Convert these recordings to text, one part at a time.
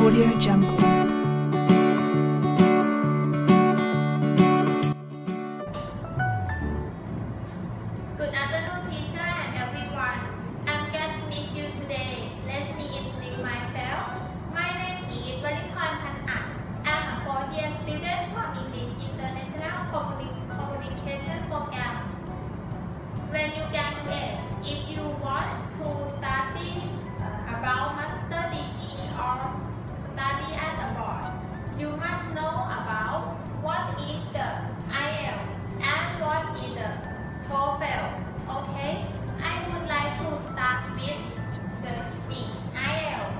AudioJungle. Good afternoon, teacher and everyone. I'm glad to meet you today. Let me introduce myself. My name is Warintron Phan-at. I'm a fourth-year student from English International Communication Program. When you graduate, if you want to study about master degree or study at abroad, you must know about what is the IELTS and what is the TOEFL. Okay, I would like to start with the IELTS.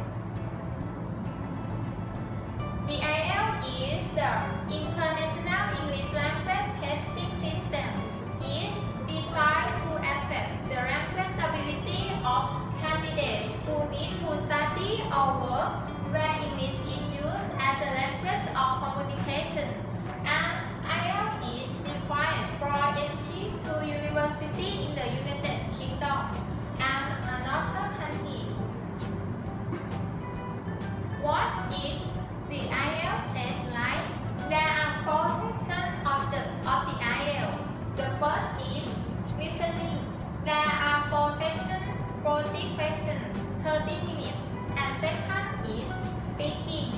The IELTS is the International English Language Testing System. It is designed to assess the language ability of candidates who need to study or work where English is used as the language of communication. And IELTS is required for entry to university in the United Kingdom and other countries. What is the IELTS test like? There are 4 sections of the IELTS. The first is listening. There are 4 sections, 40 questions, 30 minutes. And second is speaking.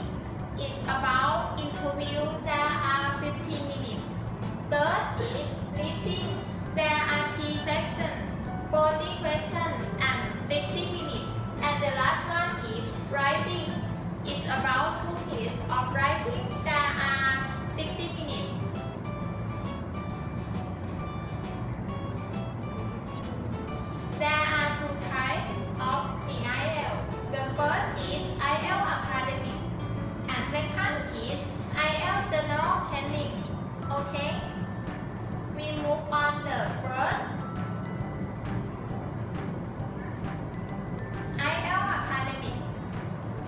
It's about interview. There are 15 minutes. Third is reading. There are 3 sections, 40 questions and 60 minutes. And the last one is writing. It's about 2 pages of writing. There are 60 minutes. There are 2 types of the IELTS. The first is IELTS Academic and second is IELTS General Training. Okay, we move on the first. IELTS Academic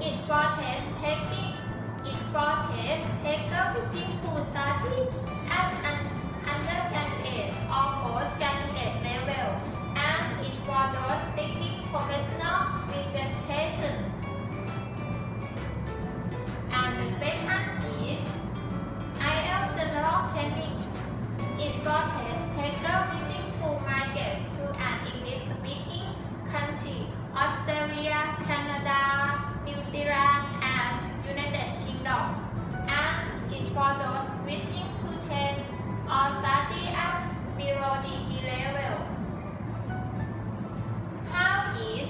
is for test taking. It's for test taker wishing to study at an undergraduate or postgraduate level, and it's for those seeking professional registration. And the second is IELTS General Training. It's for test taker wishing to migrate to an English-speaking country, Australia, Canada, New Zealand, and United Kingdom. And it's for those wishing to train or study at below degree level. How is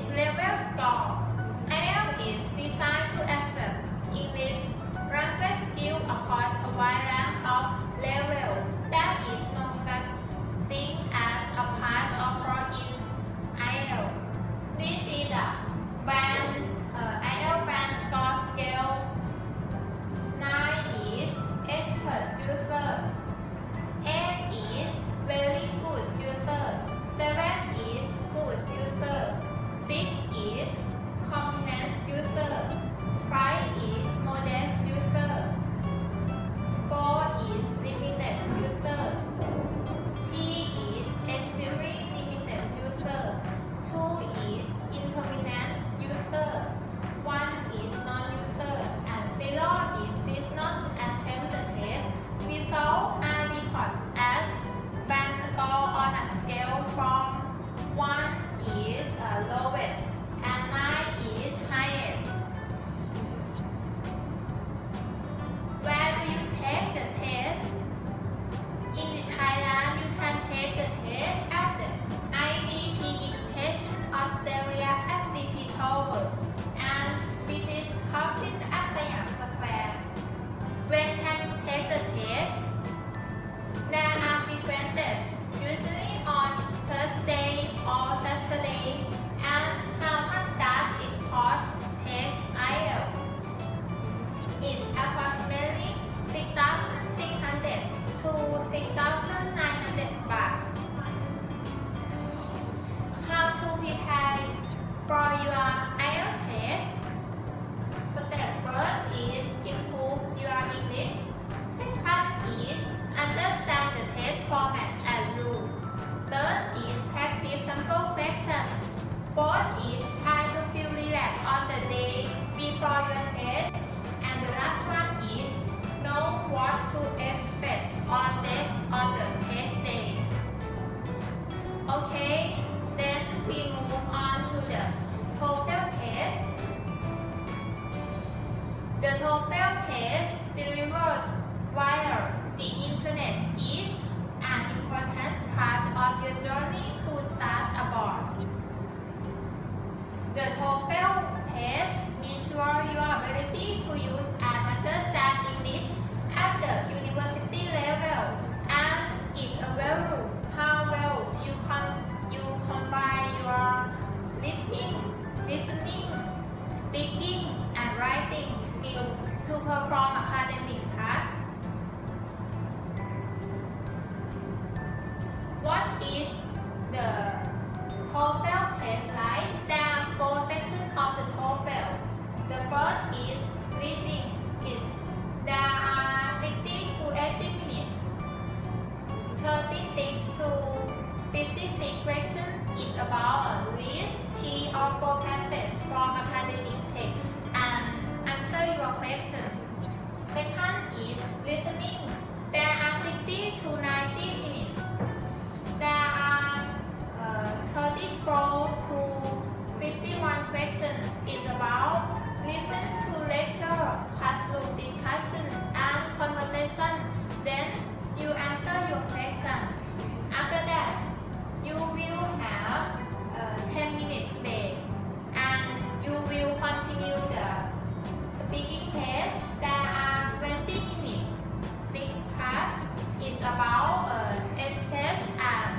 The TOEFL test delivered via the internet is an important part of your journey to start abroad. The TOEFL test ensures your ability to use and understand English at the university level, and is a value how well you combine your listening, speaking, and writing skills to perform academic tasks. What is the TOEFL test like? There are 4 sections of the TOEFL. The first is reading. There are 60 to 80 minutes. 36 to 56 questions is about read 3 or 4 passages from academic text and answer your question. Second is listening. There are 60 to 90 minutes. There are 34 to 51 questions is about listen to lecture, classroom discussion, and conversation. Then you answer your question. After that, you will have 10 minutes break, and you will continue the speaking test. There are 20 minutes. 6 tasks is about express and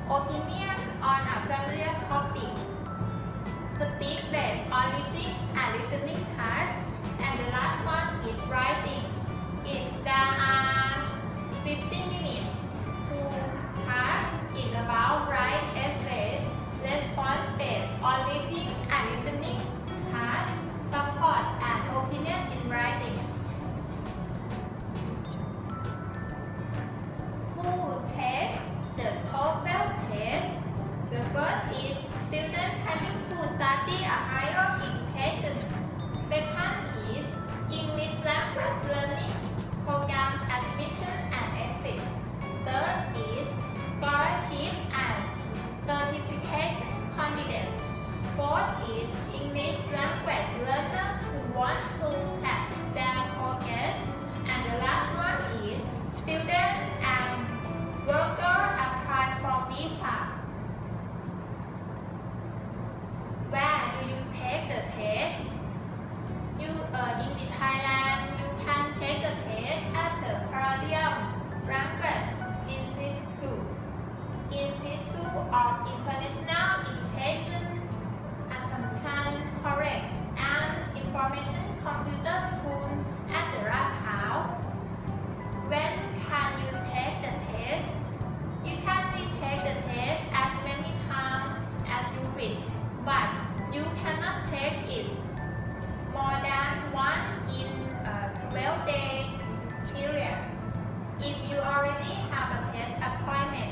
opinion on a familiar topic. Speak based on reading and listening tasks. And the last one is writing. There are 15 minutes. 2 tasks is about write essays, response based on reading and listening tasks, support and opinion in writing. Who takes the TOEFL test? The first is students planning to study a higher education. Second is English language learning program admission and exit. Third is scholarship and certification candidates. Fourth is English language learners who want to test their progress. And the last one is students and workers apply for visa. Where do you take the test? In the Thailand, you can take the test at the Language Institute of International Education, Assumption Correct, and Information Computer School at the Phan-at. When can you take the test? You can retake the test as many times as you wish, but you cannot take it more than one in a 12 days period. If you already have a test appointment,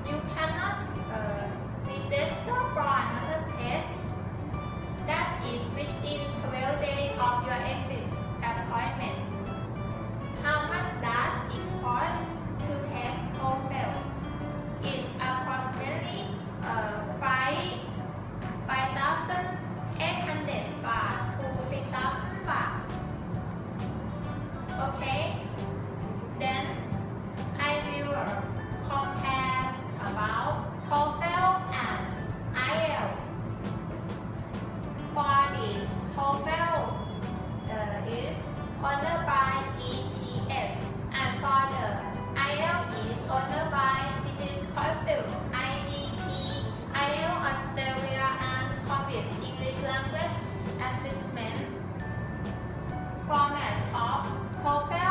you cannot register for another test that is within 12 days of your exit appointment. How much does it cost to take TOEFL? It's approximately 5,800 baht to 6,000 baht. Okay, then I will compare about TOEFL and IELTS. For the TOEFL is honored by ETS, and for the IELTS is honored by British Council, IDP, IELTS Australia, and Public English Language Assessment. Format of TOEFL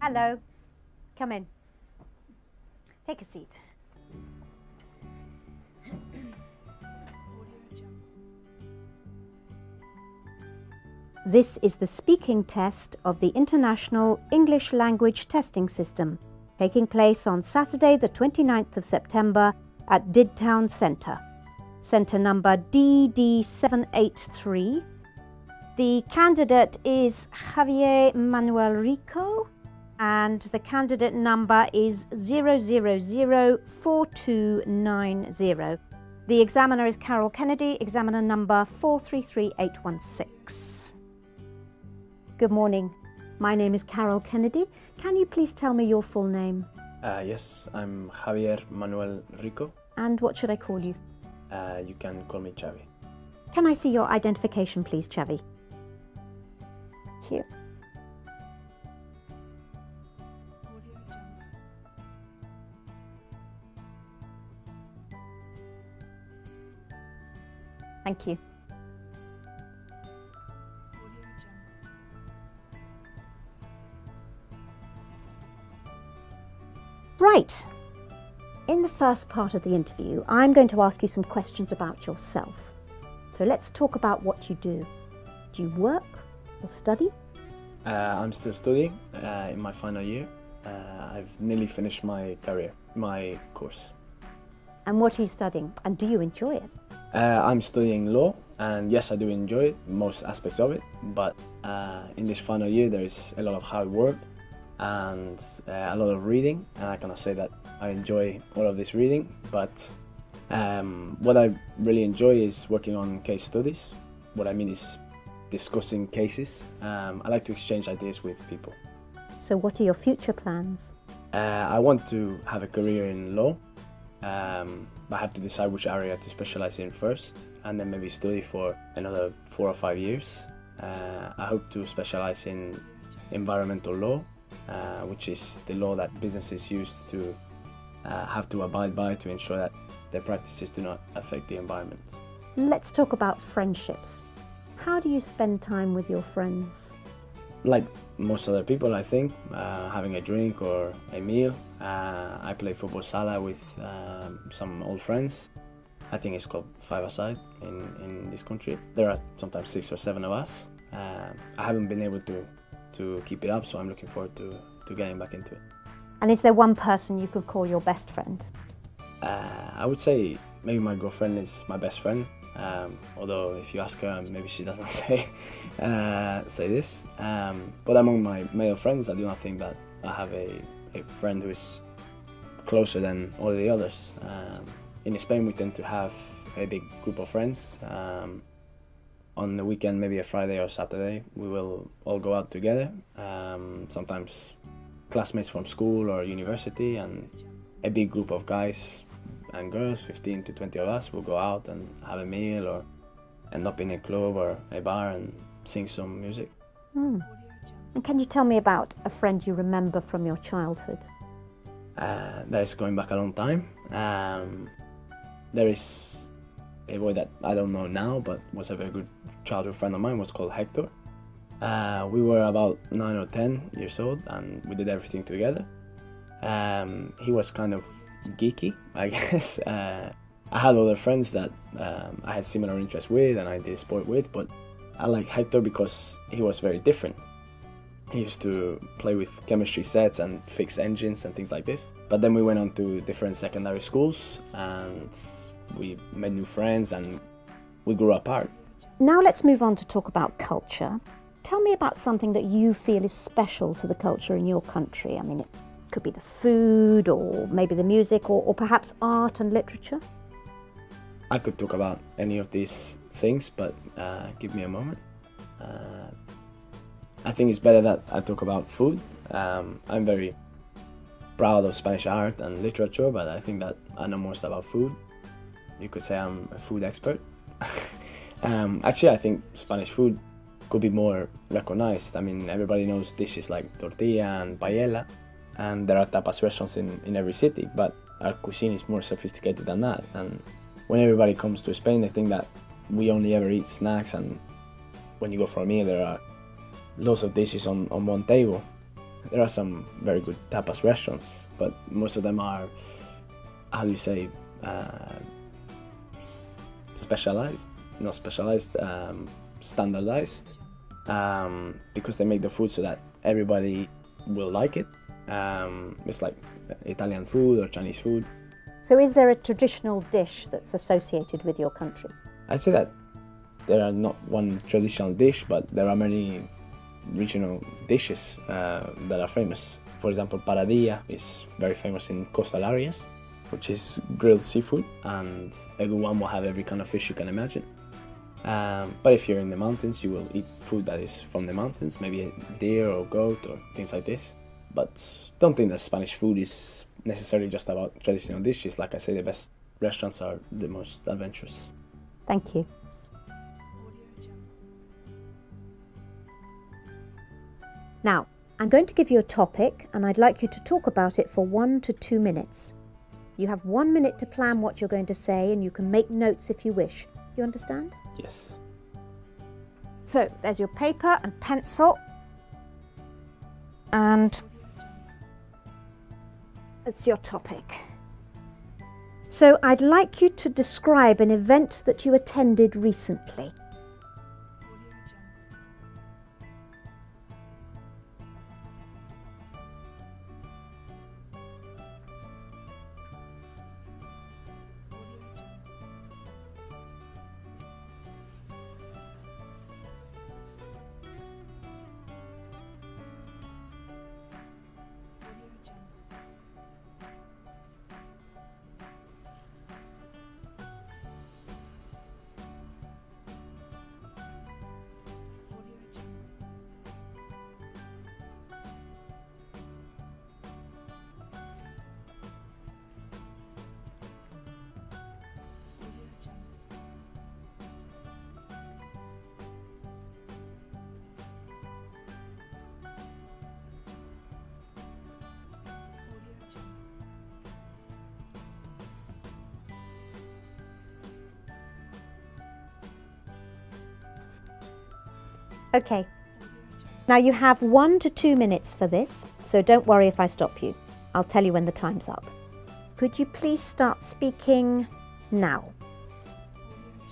Hello. Come in. Take a seat. This is the speaking test of the International English Language Testing System, taking place on Saturday the 29th of September at Did Town Centre. Centre number DD783. The candidate is Javier Manuel Rico and the candidate number is 0004290. The examiner is Carol Kennedy, examiner number 433816. Good morning. My name is Carol Kennedy. Can you please tell me your full name? Yes, I'm Javier Manuel Rico. And what should I call you? You can call me Xavi. Can I see your identification, please, Xavi? Here. Thank you. Right. In the first part of the interview, I'm going to ask you some questions about yourself. So let's talk about what you do. Do you work or study? I'm still studying in my final year. I've nearly finished my course. And what are you studying? And do you enjoy it? I'm studying law, and yes, I do enjoy it, most aspects of it, but in this final year there is a lot of hard work and a lot of reading, and I cannot say that I enjoy all of this reading, but what I really enjoy is working on case studies. What I mean is discussing cases. I like to exchange ideas with people. So what are your future plans? I want to have a career in law. I have to decide which area to specialize in first, and then maybe study for another 4 or 5 years. I hope to specialize in environmental law, which is the law that businesses use to have to abide by to ensure that their practices do not affect the environment. Let's talk about friendships. How do you spend time with your friends? Like most other people, I think, having a drink or a meal. I play football sala with some old friends. I think it's called five-a-side in this country. There are sometimes 6 or 7 of us. I haven't been able to keep it up, so I'm looking forward to getting back into it. And is there one person you could call your best friend? I would say maybe my girlfriend is my best friend. Although if you ask her, maybe she doesn't say this. But among my male friends, I do not think that I have a friend who is closer than all the others. In Spain, we tend to have a big group of friends. On the weekend, maybe a Friday or Saturday, we will all go out together. Sometimes classmates from school or university, and a big group of guys and girls, 15 to 20 of us, will go out and have a meal or end up in a club or a bar and sing some music. And can you tell me about a friend you remember from your childhood? That is going back a long time. There is a boy that I don't know now, but was a very good childhood friend of mine, was called Hector. We were about 9 or 10 years old and we did everything together. He was kind of geeky, I guess. I had other friends that I had similar interests with and I did sport with, but I like Hector because he was very different. He used to play with chemistry sets and fix engines and things like this. But then we went on to different secondary schools and we made new friends and we grew apart. Now let's move on to talk about culture. Tell me about something that you feel is special to the culture in your country. I mean, it could be the food or maybe the music or perhaps art and literature. I could talk about any of these things, but give me a moment. I think it's better that I talk about food. I'm very proud of Spanish art and literature, but I think that I know most about food. You could say I'm a food expert. Actually, I think Spanish food could be more recognized. I mean, everybody knows dishes like tortilla and paella, and there are tapas restaurants in every city, but our cuisine is more sophisticated than that. And when everybody comes to Spain, they think that we only ever eat snacks, and when you go for a meal, there are lots of dishes on one table. There are some very good tapas restaurants, but most of them are, how do you say, specialized, not specialized, standardized, because they make the food so that everybody will like it. It's like Italian food or Chinese food. So is there a traditional dish that's associated with your country? I'd say that there are not one traditional dish, but there are many regional dishes that are famous. For example, paradilla is very famous in coastal areas, which is grilled seafood, and everyone will have every kind of fish you can imagine. But if you're in the mountains, you will eat food that is from the mountains, maybe a deer or goat or things like this. But don't think that Spanish food is necessarily just about traditional dishes. Like I say, the best restaurants are the most adventurous. Thank you. Now, I'm going to give you a topic and I'd like you to talk about it for 1 to 2 minutes. You have 1 minute to plan what you're going to say and you can make notes if you wish. You understand? Yes. So, there's your paper and pencil. And it's your topic. So, I'd like you to describe an event that you attended recently. Okay, now you have 1 to 2 minutes for this, so don't worry if I stop you. I'll tell you when the time's up. Could you please start speaking now?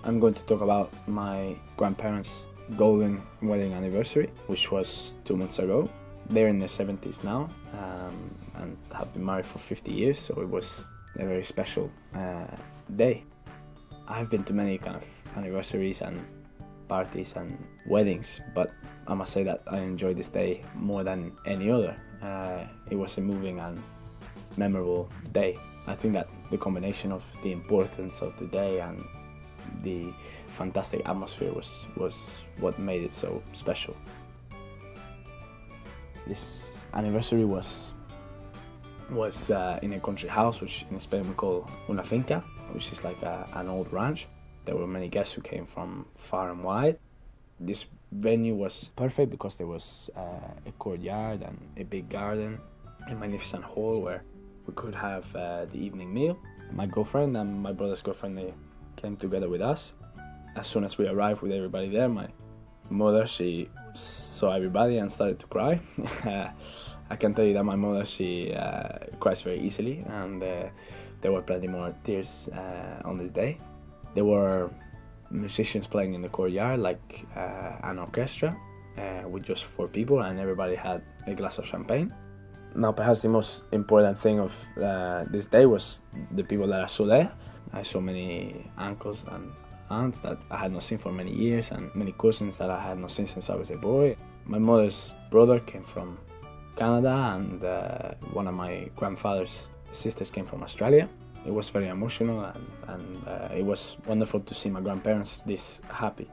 I'm going to talk about my grandparents' golden wedding anniversary, which was 2 months ago. They're in their 70s now and have been married for 50 years, so it was a very special day. I've been to many kind of anniversaries and parties and weddings, but I must say that I enjoyed this day more than any other. It was a moving and memorable day. I think that the combination of the importance of the day and the fantastic atmosphere was what made it so special. This anniversary was in a country house, which in Spain we call una finca, which is like an old ranch. There were many guests who came from far and wide. This venue was perfect because there was a courtyard and a big garden, a magnificent hall where we could have the evening meal. My girlfriend and my brother's girlfriend, they came together with us. As soon as we arrived with everybody there, my mother, she saw everybody and started to cry. I can tell you that my mother, she cries very easily, and there were plenty more tears on this day. There were musicians playing in the courtyard, like an orchestra with just 4 people, and everybody had a glass of champagne. Now, perhaps the most important thing of this day was the people that I saw there. I saw many uncles and aunts that I had not seen for many years, and many cousins that I had not seen since I was a boy. My mother's brother came from Canada, and one of my grandfather's sisters came from Australia. It was very emotional, and it was wonderful to see my grandparents this happy.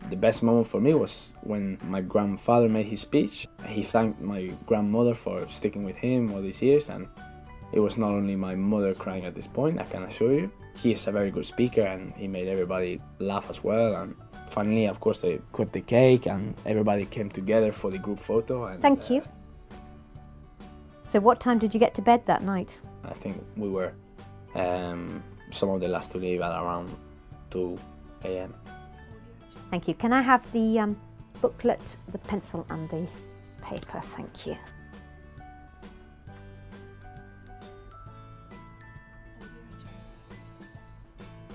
The best moment for me was when my grandfather made his speech. He thanked my grandmother for sticking with him all these years, and it was not only my mother crying at this point, I can assure you. He is a very good speaker, and he made everybody laugh as well. And finally, of course, they cut the cake and everybody came together for the group photo. And, Thank you. So what time did you get to bed that night? I think we were some of the last to leave at around 2 a.m. Thank you. Can I have the booklet, the pencil and the paper? Thank you.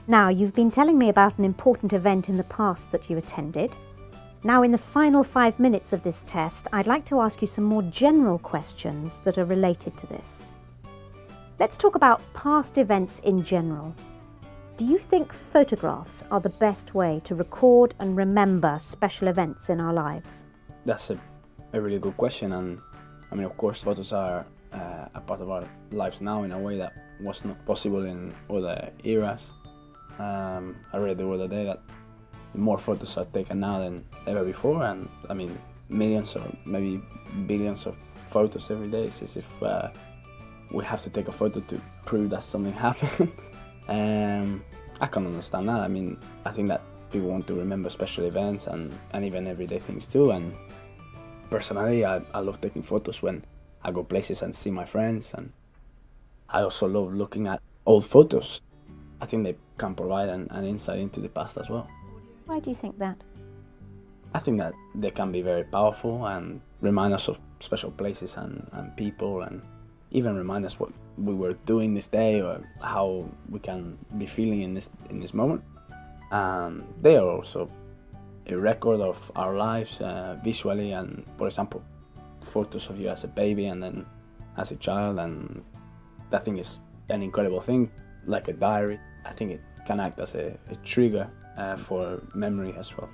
Now, you've been telling me about an important event in the past that you attended. Now, in the final 5 minutes of this test, I'd like to ask you some more general questions that are related to this. Let's talk about past events in general. Do you think photographs are the best way to record and remember special events in our lives? That's a really good question, and I mean, of course, photos are a part of our lives now in a way that was not possible in other eras. I read the other day that more photos are taken now than ever before, and I mean, millions or maybe billions of photos every day. It's as if we have to take a photo to prove that something happened. I can understand that. I mean, I think that people want to remember special events and even everyday things too, and personally I love taking photos when I go places and see my friends, and I also love looking at old photos. I think they can provide an insight into the past as well. Why do you think that? I think that they can be very powerful and remind us of special places and people, and even remind us what we were doing this day or how we can be feeling in this moment. They are also a record of our lives visually, and for example, photos of you as a baby and then as a child, and that thing is an incredible thing, like a diary. I think it can act as a trigger for memory as well.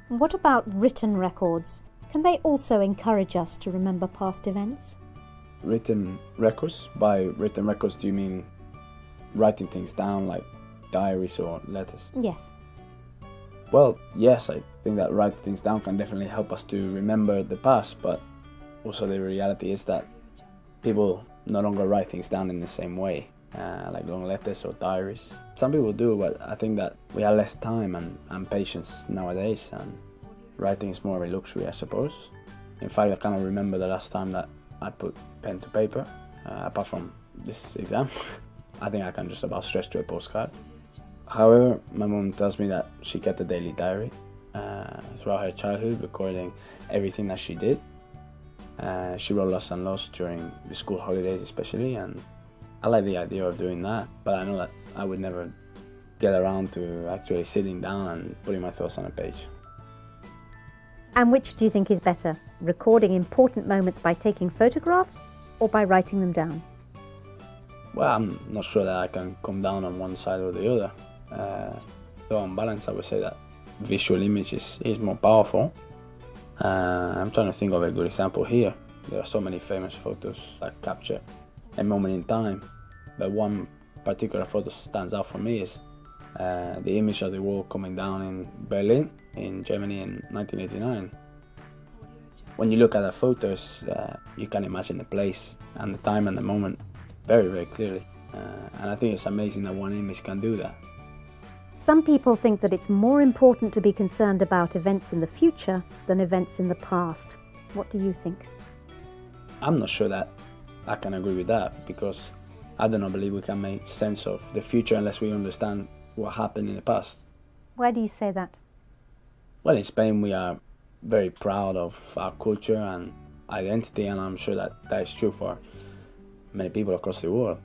What about written records? Can they also encourage us to remember past events? Written records? By written records, do you mean writing things down like diaries or letters? Yes. Well, yes, I think that writing things down can definitely help us to remember the past, but also the reality is that people no longer write things down in the same way, like long letters or diaries. Some people do, but I think that we have less time and patience nowadays, and writing is more of a luxury, I suppose. In fact, I cannot remember the last time that I put pen to paper, apart from this exam. I think I can just about stretch to a postcard. However, my mom tells me that she kept a daily diary throughout her childhood, recording everything that she did. She wrote lots and lots during the school holidays especially, and I like the idea of doing that, but I know that I would never get around to actually sitting down and putting my thoughts on a page. And which do you think is better, recording important moments by taking photographs or by writing them down? Well, I'm not sure that I can come down on one side or the other. Though on balance, I would say that visual image is more powerful. I'm trying to think of a good example here. There are so many famous photos that capture a moment in time, but one particular photo stands out for me is the image of the wall coming down in Berlin, in Germany in 1989. When you look at the photos, you can imagine the place and the time and the moment very, very clearly. And I think it's amazing that one image can do that. Some people think that it's more important to be concerned about events in the future than events in the past. What do you think? I'm not sure that I can agree with that, because I do not believe we can make sense of the future unless we understand what happened in the past. Why do you say that? Well, in Spain we are very proud of our culture and identity, and I'm sure that that is true for many people across the world.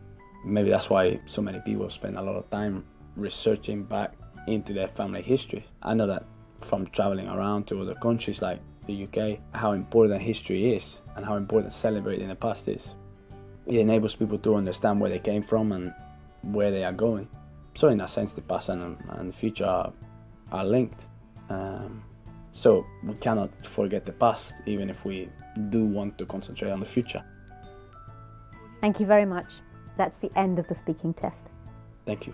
Maybe that's why so many people spend a lot of time researching back into their family history. I know that from traveling around to other countries like the UK, how important history is and how important celebrating the past is. It enables people to understand where they came from and where they are going. So in that sense, the past and the future are linked. So we cannot forget the past, even if we do want to concentrate on the future. Thank you very much. That's the end of the speaking test. Thank you.